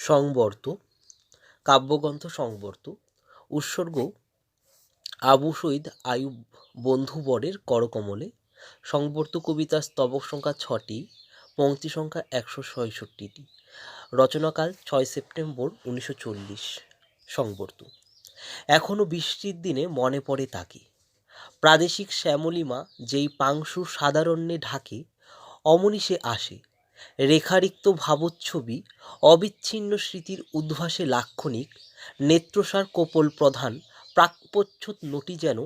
সংবর্ত, কাব্যগ্রন্থ সংবর্ত। উৎসর্গ আবু সঈদ আইয়ুব বন্ধুবরের করকমলে। সংবর্ত কবিতার স্তবক সংখ্যা 6টি, পংক্তি সংখ্যা 166টি। রচনাকাল 6 সেপ্টেম্বর 1940। সংবর্ত। এখনো বৃষ্টির দিনে মনে পড়ে তাকে, প্রাদেশিক শ্যামলিমা যেই পাংশুর সাধারণ্যে ঢাকে, অমনি সে আসে, রেখারিক্ত ভাবচ্ছবি, অবিচ্ছিন্ন স্মৃতির উদ্ভাসে লাক্ষণিক, নেত্রসার কোপল প্রধান, প্রাক্প্রচ্ছদ নটি যেন,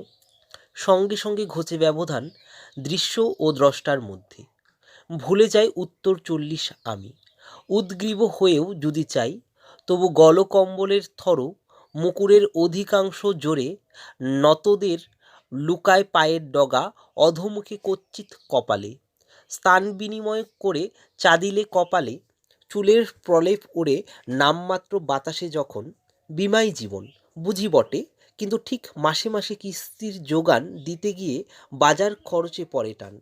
সঙ্গে সঙ্গে ঘোচে ব্যবধান দৃশ্য ও দ্রষ্টার মধ্যে। ভুলে যাই উত্তর 40 আমি, উদ্গ্রীব হয়েও যদি চাই, তবু গলকম্বলের থর, মুকুরের অধিকাংশ জোরে, নতদের লুকায় পায়ের ডগা, অধোমুখে কচ্ছিৎ কপালে, স্থান বিনিময় করে চাঁদিলে কপালে, চুলের প্রলেপ ওড়ে নামমাত্র বাতাসে যখন। বিমাই জীবন বুঝি বটে, কিন্তু ঠিক মাসে মাসে কিস্তির যোগান দিতে গিয়ে বাজার খরচে পড়ে টান।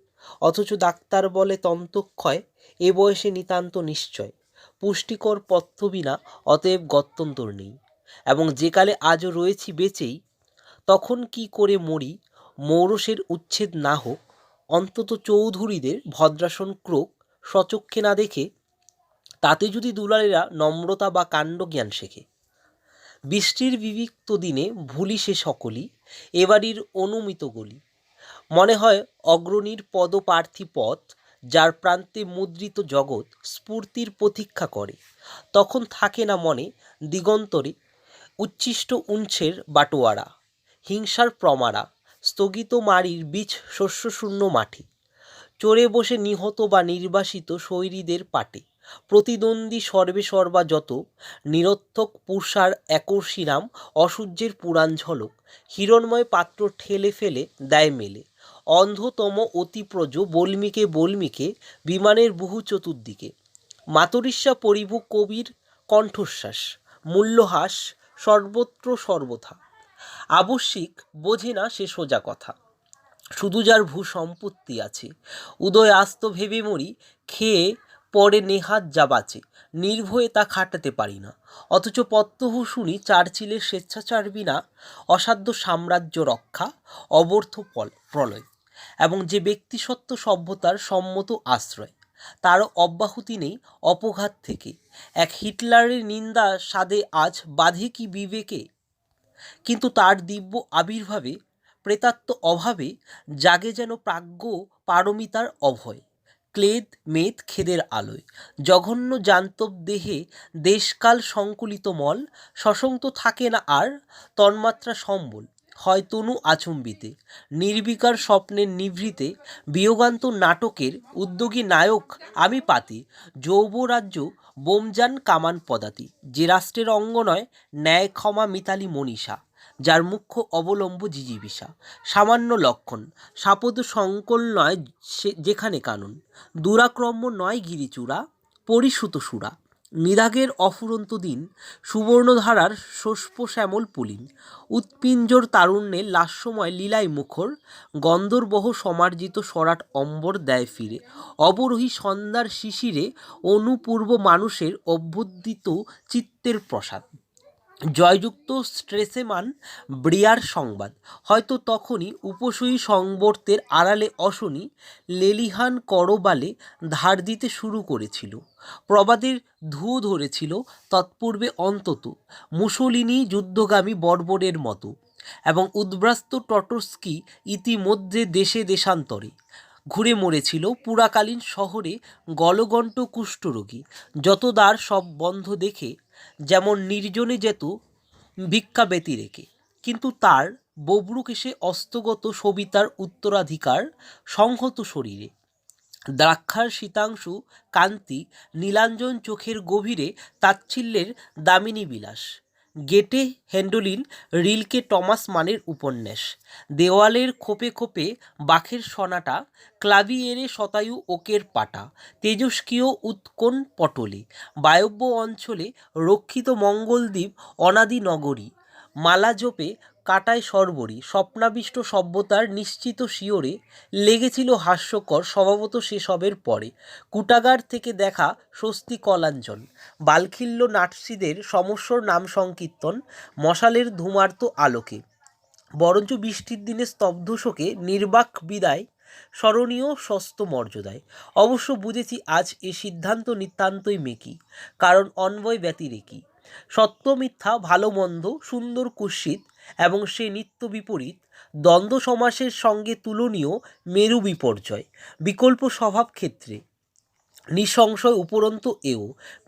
অথচ ডাক্তার বলে তন্তক্ষয়, এ বয়সে নিতান্ত নিশ্চয়, পুষ্টিকর পথ্য বিনা অতএব গত্যন্তর নেই। এবং যেকালে আজও রয়েছি বেঁচেই, তখন কি করে মরি, মৌরসের উচ্ছেদ না হোক, অন্তত চৌধুরীদের ভদ্রাসন ক্রোক স্বচক্ষে না দেখে, তাতে যদি দুলালেরা নম্রতা বা কাণ্ডজ্ঞান শেখে। বৃষ্টির বিবিক্ত দিনে ভুলি সে সকলই, এবাড়ির অনুমিত গলি। মনে হয় অগ্রণীর পদপ্রার্থী পথ, যার প্রান্তে মুদ্রিত জগৎ স্ফূর্তির প্রতীক্ষা করে। তখন থাকে না মনে দিগন্তরে উচ্ছিষ্ট উঞ্ছের বাটোয়ারা, হিংসার প্রমারা, স্থগিত মারির বীজ শস্যশূন্য মাঠে, চড়ে বসে নিহত বা নির্বাসিত শৈরীদের পাটে, প্রতিদ্বন্দ্বী সর্বে সর্বা যত, নিরর্থক পুষার একর্ষী নাম, অসূর্যের পুরাণ ঝলক, হিরণময় পাত্র ঠেলে ফেলে দেয় মেলে, অন্ধতম অতিপ্রজ বল্মীকে বল্মীকে, বিমানের বহু চতুর্দিকে, মাতরিস্যা পরিভু কবির কণ্ঠশ্বাস, মূল্যহাস সর্বত্র সর্বথা। আবশ্যিক বোঝে না সে সোজা কথা, শুধু যার ভূ সম্পত্তি আছে, উদয় আস্ত ভেবে মরি, খেয়ে পরে নেহাত যা বাঁচে, নির্ভয়ে তা খাটাতে পারি না। অথচ পত্তহু শুনি চার্চিলের স্বেচ্ছাচার বিনা অসাধ্য সাম্রাজ্য রক্ষা, অবর্থ প্রলয়, এবং যে ব্যক্তিসত্ত্ব সভ্যতার সম্মত আশ্রয়, তারও অব্যাহতি নেই অপঘাত থেকে। এক হিটলারের নিন্দা সাধে আজ বাধে কি বিবেকে, কিন্তু তার দিব্য আবির্ভাবে, প্রেতাত্ম অভাবে, জাগে যেন প্রাজ্ঞ পারমিতার অভয়। ক্লেদ মেদ খেদের আলোয়, জঘন্য জান্তব দেহে দেশকাল সংকুলিত মল, সশঙ্ক থাকে না আর তন্মাত্রা সম্বল, হয় তনু আচম্বিতে, নির্বিকার স্বপ্নের নিভৃতে, বিয়োগান্ত নাটকের উদ্যোগী নায়ক আমি পাতি, যৌবরাজ্য বোমজান কামান পদাতি, যে রাষ্ট্রের অঙ্গ নয় ন্যায় ক্ষমা মিতালি মনীষা, যার মুখ্য অবলম্ব জিজিবিষা, সামান্য লক্ষণ সাপদ সংকল নয় যেখানে কানন, দুরাক্রম্য নয় গিরিচূড়া, পরিশ্রুত সুরা, নিদাগের অফুরন্ত দিন, সুবর্ণধারার শোষ্প শ্যামল পুলিন, উৎপিঞ্জর তারুণ্যের লাস্যময় লীলায় মুখর, গন্ধর্বহ সমার্জিত সরাট অম্বর দেয় ফিরে, অবরোহী সন্ধ্যার শিশিরে, অনুপূর্ব মানুষের অভ্যুদিত চিত্তের প্রসাদ, জয়যুক্ত স্ট্রেসেমান ব্রিয়ার সংবাদ। হয়তো তখনই উপসয়ী সংবর্তের আড়ালে অশনি লেলিহান করবালে ধার দিতে শুরু করেছিল, প্রবাদের ধুঁ ধরেছিল তৎপূর্বে অন্তত মুসোলিনি যুদ্ধগামী বর্বরের মতো, এবং উদ্বাস্ত টটস্কি ইতিমধ্যে দেশে দেশান্তরে ঘুরে মরেছিল পুরাকালীন শহরে গলগণ্ট কুষ্ঠরোগী। যত দ্বার সব বন্ধ দেখে, যেমন নির্জনে যেত ভিক্ষা ব্যতি রেখে, কিন্তু তার বব্রুক এসে অস্তগত সবিতার উত্তরাধিকার সংহত শরীরে, দ্রাক্ষার শীতাংশু কান্তি, নীলাঞ্জন চোখের গভীরে তাচ্ছিল্যের দামিনী বিলাস, গেটে হেন্ডলিন রিলকে টমাস মানের উপন্যাস, দেওয়ালের খোপে খোপে বাখের সনাটা, ক্লাভিয়েরে শতায়ু ওকের পাটা, তেজস্ক্রিয় উৎকোণ পটলে, বায়ব্য অঞ্চলে রক্ষিত মঙ্গলদ্বীপ অনাদি নগরী, মালা জপে কাটায় সর্বরী স্বপ্নাবিষ্ট সভ্যতার নিশ্চিত শিয়রে লেগেছিল হাস্যকর স্বভাবত সেসবের পরে কুটাগার থেকে দেখা স্বস্তি কলাঞ্চন বালখিল্য নাটসিদের সমস্যর নাম সংকীর্তন মশালের ধূমার্ত আলোকে বরঞ্চ বৃষ্টির দিনে স্তব্ধ শোকে নির্বাক বিদায় স্মরণীয় সস্ত মর্যাদায়। অবশ্য বুঝেছি আজ এ সিদ্ধান্ত নিতান্তই মেকি, কারণ অন্বয় ব্যতিরেকি। সত্য মিথ্যা ভালো মন্দ সুন্দর কুৎসিত এবং সে নিত্য বিপরীত দ্বন্দ্ব সমাসের সঙ্গে তুলনীয় মেরু বিপর্যয় বিকল্প স্বভাব ক্ষেত্রে নিঃসংশয় উপরন্তু এও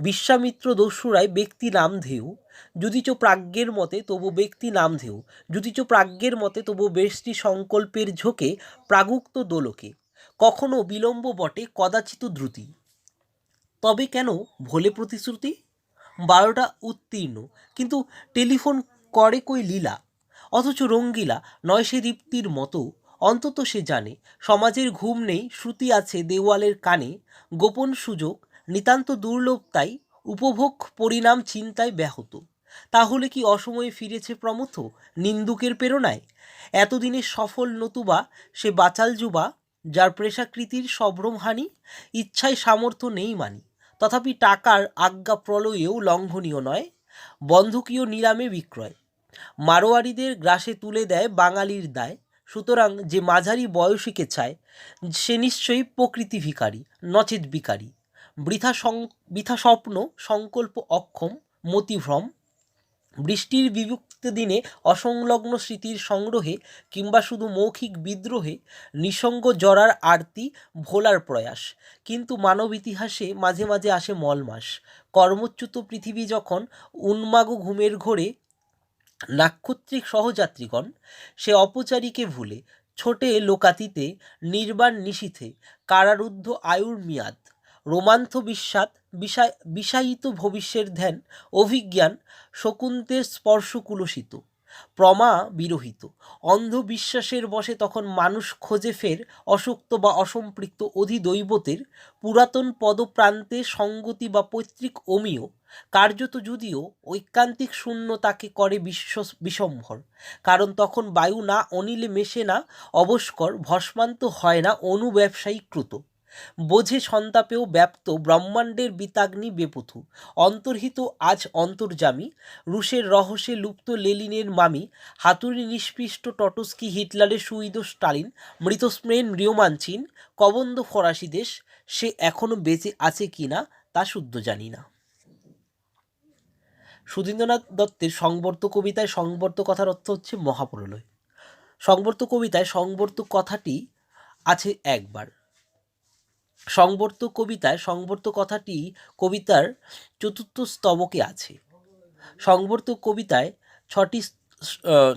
বিশ্বামিত্র দস্যুরাই ব্যক্তি নাম ধেউ যদিচ প্রাজ্ঞের মতে তবু ব্যক্তি নাম ধেউ যদিচ প্রাজ্ঞের মতে তবু বেশটি সংকল্পের ঝোঁকে প্রাগুক্ত দোলকে কখনো বিলম্ব বটে কদাচিৎ দ্রুতি তবে কেন ভোলে প্রতিশ্রুতি 12টা উত্তীর্ণ কিন্তু টেলিফোন করে কই লীলা অথচ রঙ্গিলা নয় সে দীপ্তির মতো অন্তত সে জানে সমাজের ঘুম নেই শ্রুতি আছে দেওয়ালের কানে গোপন সুযোগ নিতান্ত দুর্লভ তাই উপভোগ পরিণাম চিন্তায় ব্যাহত তাহলে কি অসময়ে ফিরেছে প্রমথ নিন্দুকের প্রেরণায় এতদিনের সফল নতুবা সে বাচাল যুবা যার প্রেষাকৃতির সম্ভ্রমহানি ইচ্ছায় সামর্থ্য নেই মানি তথাপি টাকার আজ্ঞা প্রলয়েও লঙ্ঘনীয় নয় বন্ধকীয় নিলামে বিক্রয় মারোয়ারিদের গ্রাসে তুলে দেয় বাঙালির দায় সুতরাং যে মাঝারি বয়সীকে চায় সে নিশ্চয়ই প্রকৃতি ভিখারি নচেত বিকারী বৃথা স্বপ্ন সংকল্প অক্ষম মতিভ্রম বৃষ্টির বিভক্ত দিনে অসংলগ্ন স্মৃতির সংগ্রহে কিংবা শুধু মৌখিক বিদ্রোহে নিঃসঙ্গ জরার আরতি ভোলার প্রয়াস কিন্তু মানব ইতিহাসে মাঝে মাঝে আসে মলমাস কর্মচ্যুত পৃথিবী যখন উন্মাগ ঘুমের ঘোরে নাক্ষত্রিক সহযাত্রীগণ সে অপচারীকে ভুলে ছোটে লোকাতীতে নির্বাণ নিশীথে কারারুদ্ধ আয়ুর মেয়াদ রোমান্থ বিষায়িত ভবিষ্যের ধ্যান অভিজ্ঞান শকুন্তের স্পর্শ কুলসিত প্রমা বিরহিত অন্ধবিশ্বাসের বশে তখন মানুষ খোঁজে ফের অসুক্ত বা অসম্পৃক্ত অধিদৈবতের পুরাতন পদপ্রান্তে সঙ্গতি বা পৈতৃক অমীয় কার্যত যদিও ঐকান্তিক শূন্য তাকে করে বিশ্বম্ভর কারণ তখন বায়ু না অনিলে মেশে না অবস্কর ভস্মান্ত হয় না অনুব্যবসায়ীকৃত বোঝে সন্তাপেও ব্যাপ্ত ব্রহ্মাণ্ডের বিতাগ্নি বেপথু অন্তর্হিত আজ অন্তর্যামী রুশের রহস্যে লুপ্ত লেলিনের মামি হাতুড়ি নিষ্পৃষ্ট টটস্কি হিটলারের সুইদ স্টালিন মৃত স্পেন রিওমান চীন কবন্দ ফরাসি দেশ সে এখনো বেঁচে আছে কিনা তা শুদ্ধ জানি না। সুধীন্দ্রনাথ দত্তের সংবর্ত কবিতায় সংবর্ত কথার অর্থ হচ্ছে মহাপ্রলয়। সংবর্ত কবিতায় সংবর্ত কথাটি আছে একবার। সংবর্ত কবিতায় সংবর্ত কথাটি কবিতার চতুর্থ স্তবকে আছে। সংবর্ত কবিতায়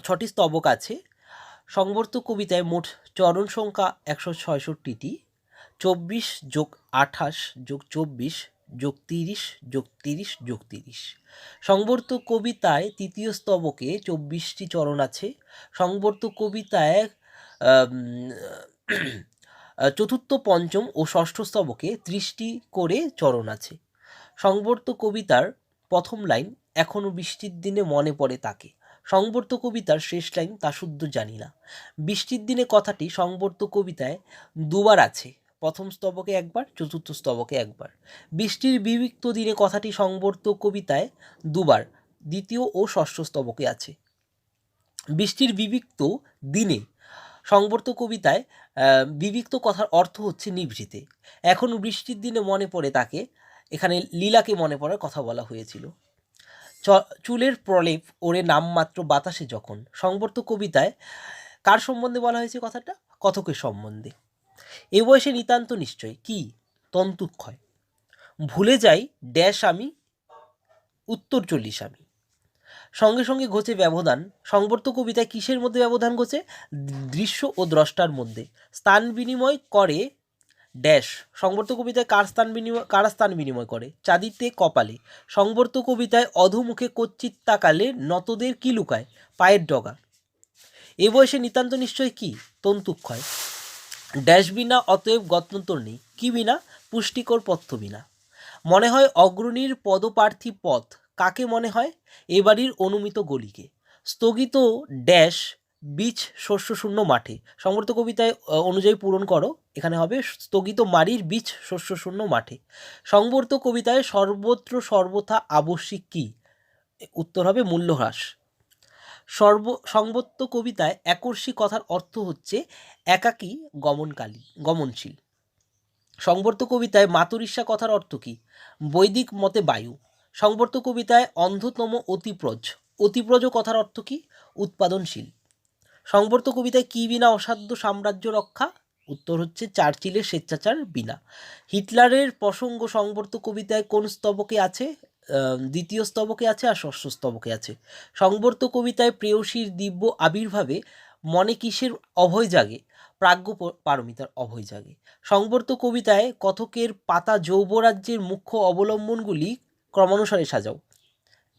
ছটি স্তবক আছে। সংবর্ত কবিতায় মোট চরণ সংখ্যা 166টি 24+28+24+30+30+30। সংবর্ত কবিতায় তৃতীয় স্তবকে 24টি চরণ আছে। সংবর্ত কবিতায় চতুর্থ পঞ্চম ও ষষ্ঠ স্তবকে 30টি করে চরণ আছে। সংবর্ত কবিতার প্রথম লাইন এখনো বৃষ্টির দিনে মনে পড়ে তাকে। সংবর্ত কবিতার শেষ লাইন তা শুদ্ধ জানি না। বৃষ্টির দিনে কথাটি সংবর্ত কবিতায় দুবার আছে, প্রথম স্তবকে একবার, চতুর্থ স্তবকে একবার। বৃষ্টির বিবিক্ত দিনে কথাটি সংবর্ত কবিতায় দুবার, দ্বিতীয় ও ষষ্ঠ স্তবকে আছে। বৃষ্টির বিবিক্ত দিনে সংবর্ত কবিতায় বিবিক্ত কথার অর্থ হচ্ছে নিভৃতে। এখন বৃষ্টির দিনে মনে পড়ে তাকে, এখানে লীলাকে মনে পড়ার কথা বলা হয়েছিল। চুলের প্রলেপ ওরে নামমাত্র বাতাসে যখন। সংবর্ত কবিতায় কার সম্বন্ধে বলা হয়েছে কথাটা? কথকের সম্বন্ধে। এ বয়সে নিতান্ত নিশ্চয় কি তন্তুক্ষয় ভুলে যাই ড্যাশ আমি উত্তর 40 আমি। সঙ্গে সঙ্গে ঘটে ব্যবধান। সংবর্ত কবিতায় কিসের মধ্যে ব্যবধান ঘটে? দৃশ্য ও দ্রষ্টার মধ্যে। স্থান বিনিময় করে ড্যাশ। সংবর্ত কবিতায় কারা স্থান বিনিময় করে? চাঁদিতে কপালে। সংবর্ত কবিতায় অধোমুখে কচ্চিত্তাকালে নতদের কি লুকায়? পায়ের ডগা। এ বয়সে নিতান্ত নিশ্চয় কি তন্তুক্ষয় ড্যাশ বিনা অতএব গত্যন্তর নেই। কি বিনা? পুষ্টিকর পথ্য বিনা। মনে হয় অগ্রণীর পদপ্রার্থী পথ। কাকে মনে হয়? এ বাড়ির অনুমিত গলিকে। স্থগিত ড্যাশ বীজ শস্য শূন্য মাঠে। সংবর্ত কবিতায় অনুযায়ী পূরণ করো। এখানে হবে স্থগিত মারির বীজ শস্য শূন্য মাঠে। সংবর্ত কবিতায় সর্বত্র সর্বথা আবশ্যিক কি? উত্তর হবে মূল্যহ্রাস। সংবর্ত কবিতায় একর্ষী কথার অর্থ হচ্ছে একাকী গমনশীল। সংবর্ত কবিতায় মাতরিস্যা কথার অর্থ কি? বৈদিক মতে বায়ু। সংবর্ত কবিতায় অন্ধতম অতিপ্রজ কথার অর্থ কি? উৎপাদনশীল। সংবর্ত কবিতায় কি বিনা অসাধ্য সাম্রাজ্য রক্ষা? উত্তর হচ্ছে চার্চিলের স্বেচ্ছাচার বিনা। হিটলারের প্রসঙ্গ সংবর্ত কবিতায় কোন স্তবকে আছে? দ্বিতীয় স্তবকে আছে আর ষষ্ঠ স্তবকে আছে। সংবর্ত কবিতায় প্রেয়সীর দিব্য আবির্ভাবে মনে কিসের অভয় জাগে? প্রাজ্ঞ পারমিতার অভয় জাগে। সংবর্ত কবিতায় কথকের পাতা যৌবরাজ্যের মুখ্য অবলম্বনগুলি ক্রমানুসারে সাজাও।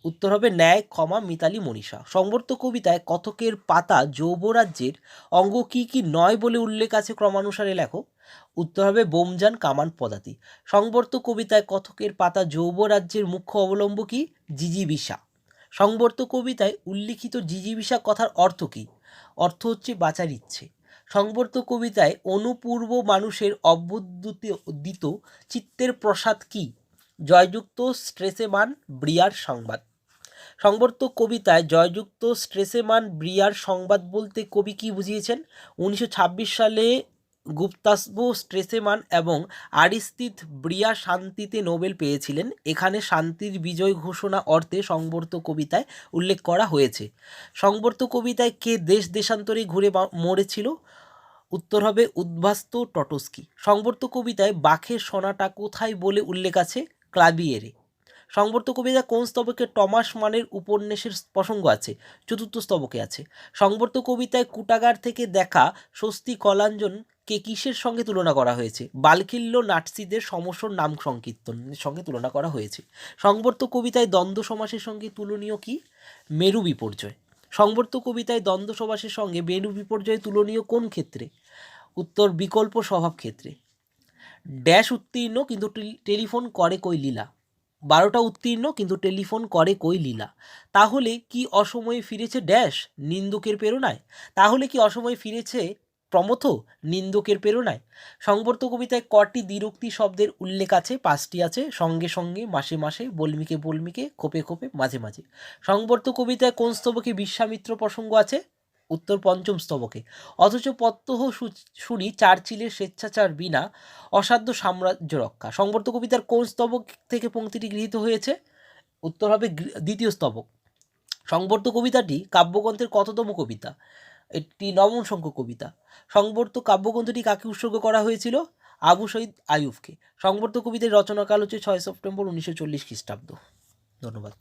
উত্তর হবে ন্যায়, ক্ষমা, মিতালি, মনীষা। সংবর্ত কবিতায় কথকের পাতা যৌবরাজ্যের অঙ্গ কি কি নয় বলে উল্লেখ আছে ক্রমানুসারে লেখো। উত্তর হবে বোমযান, কামান, পদাতি। সংবর্ত কবিতায় কথকের পাতা যৌবরাজ্যের মুখ্য অবলম্ব কি? জিজিবিষা। সংবর্ত কবিতায় উল্লিখিত জিজিবিষা কথার অর্থ কি? অর্থ হচ্ছে বাঁচার ইচ্ছে। সংবর্ত কবিতায় অনুপূর্ব মানুষের অভ্যুদিত চিত্তের প্রসাদ কি? জয়যুক্ত স্ট্রেসেমান ব্রিয়ার সংবাদ। সংবর্ত কবিতায় জয়যুক্ত স্ট্রেসেমান ব্রিয়ার সংবাদ বলতে কবি কি বুঝিয়েছেন? 1926 সালে গুপ্তাসবো স্ট্রেসেমান এবং আরিস্তিদ ব্রিয়া শান্তিতে নোবেল পেয়েছিলেন। এখানে শান্তির বিজয় ঘোষণা অর্থে সংবর্ত কবিতায় উল্লেখ করা হয়েছে। সংবর্ত কবিতায় কে দেশ দেশান্তরে ঘুরে মরেছিল? উত্তর হবে উদ্বাস্তু টটস্কি। সংবর্ত কবিতায় বাখের সোনাটা কোথায় বলে উল্লেখ আছে? ক্লাবিয়েরে। সংবর্ত কবিতা কোন স্তবকে টমাস মানের উপন্যাসের প্রসঙ্গ আছে? চতুর্থ স্তবকে আছে। সংবর্ত কবিতায় কুটাগার থেকে দেখা স্বস্তি কলাঞ্জনকে কিসের সঙ্গে তুলনা করা হয়েছে? বালখিল্য নাটসিদের সমস্যর নাম সংকীর্তনের সঙ্গে তুলনা করা হয়েছে। সংবর্ত কবিতায় দ্বন্দ্ব সমাসের সঙ্গে তুলনীয় কি? মেরু বিপর্যয়। সংবর্ত কবিতায় দ্বন্দ্ব সমাসের সঙ্গে মেরু বিপর্যয় তুলনীয় কোন ক্ষেত্রে? উত্তর বিকল্প স্বভাব ক্ষেত্রে। ড্যাশ উত্তীর্ণ কিন্তু টেলিফোন করে কই লীলা। 12টা উত্তীর্ণ কিন্তু টেলিফোন করে কই লীলা। তাহলে কি অসময়ে ফিরেছে ড্যাশ? নিন্দুকের প্রেরণায়। তাহলে কি অসময়ে ফিরেছে প্রমথ? নিন্দুকের প্রেরণায়। সংবর্ত কবিতায় কটি দ্বিরুক্তি শব্দের উল্লেখ আছে? 5টি আছে। সঙ্গে সঙ্গে, মাসে মাসে, বল্মিকে বল্মিকে, খোপে খোপে, মাঝে মাঝে। সংবর্ত কবিতায় কোন স্তবকে বিশ্বামিত্র প্রসঙ্গ আছে? উত্তর পঞ্চম স্তবকে। অথচ প্রত্যহ শুনি চার্চিলের স্বেচ্ছাচার বিনা অসাধ্য সাম্রাজ্য রক্ষা। সংবর্ত কবিতার কোন স্তবক থেকে পংক্তিটি গৃহীত হয়েছে? উত্তর হবে দ্বিতীয় স্তবক। সংবর্ত কবিতাটি কাব্যগ্রন্থের কততম কবিতা? এটি 9ম সংখ্যক কবিতা। সংবর্ত কাব্যগ্রন্থটি কাকে উৎসর্গ করা হয়েছিল? আবু সঈদ আইয়ুবকে। সংবর্ত কবিতার রচনাকাল হচ্ছে 6 সেপ্টেম্বর 1940 খ্রিস্টাব্দ। ধন্যবাদ।